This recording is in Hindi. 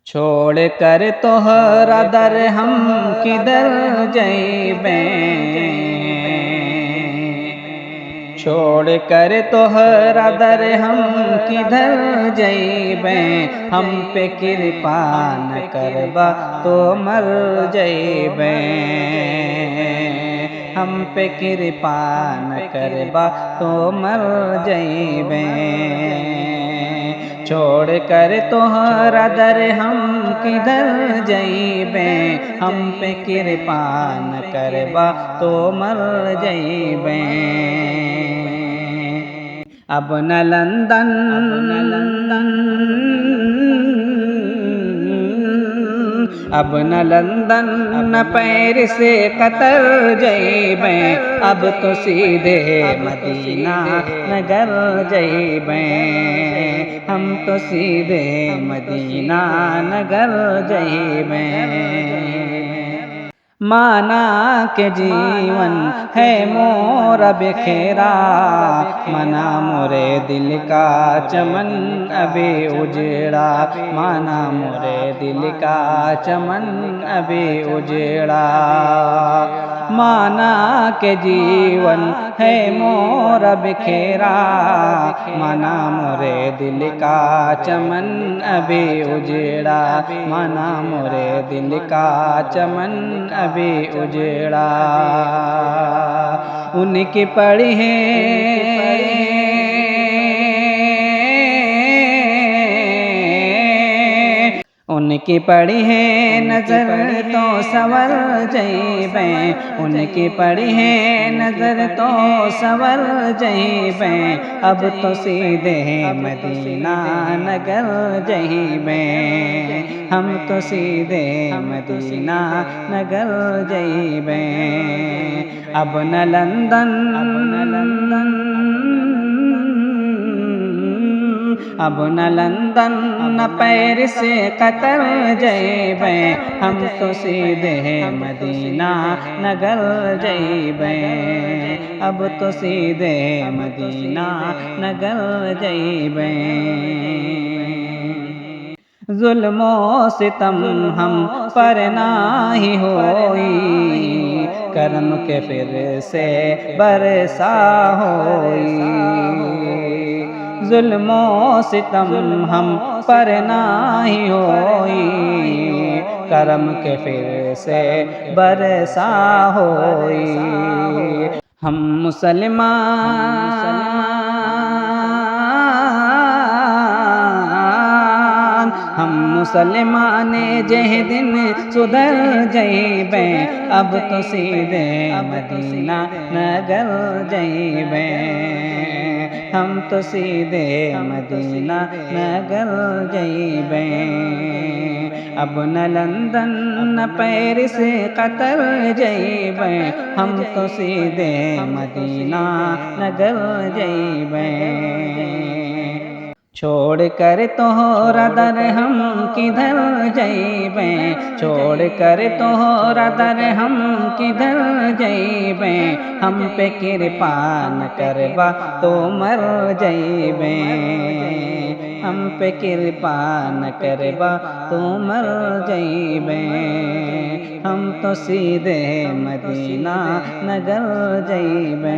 छोड़ कर तोहरा दर हम किधर जइबे, छोड़ कर तोहरा दर हम किधर जइबे। हम पे कृपा न करबा तो मर जइबे, हम पे कृपा न करबा तो मर जइबे। छोड़ कर तोहरा दर हम किधर जइबे, हम पे कृपा न करबा तो मर जइबे। अब न लंदन अब न लंदन न पेरिस कतर जइबे, अब तो सीधे मदीना नगर जइबे। हम तो सीधे मदीना नगर जइबे। माना के जीवन है मोरा बिखेरा, मना मोरे दिल का चमन अभी उजड़ा, माना मोरे दिल का चमन अभी उजड़ा। माना के जीवन है मोरा बिखेरा, माना मोरे दिल का चमन अभी उजड़ा, माना मोरे दिल का चमन अभी उजड़ा। उनकी पड़ी है उनकी पड़ी है नजर तो सवर जइबे, उनकी पड़ी है नजर तो सवर जइबे। अब तो सीधे मदीना नगर जइबे, हम तो सीधे मदीना नगर जइबे। अब न लंदन अब न लंदन न पेरिस कतर जइबे, हम तो सीधे मदीना नगर जइबे। अब तो सीधे मदीना नगर जइबे। जुल्मो सितम हम पर नाही होई, करम के फिर से बरसा होई। जुल्मो सितम हम पर नाही होई, करम के फिर से बरसा होई। हम मुसलमान जह दिन सुधर जइबे, अब तो सीधे मदीना नगर जइबे। हम तो सीधे मदीना नगर जइबे। अब न लंदन न पेरिस कतर जइबे, हम तो सीधे मदीना नगर जइबे। छोड़ कर तोहरा दर हम किधर जइबे, छोड़ कर तोहरा दर हम किधर जइबे। हम पे कृपा न करबा तो मर जइबे, हम पे कृपा न करबा तो मर जइबे। हम तो सीधे मदीना नगर जइबे।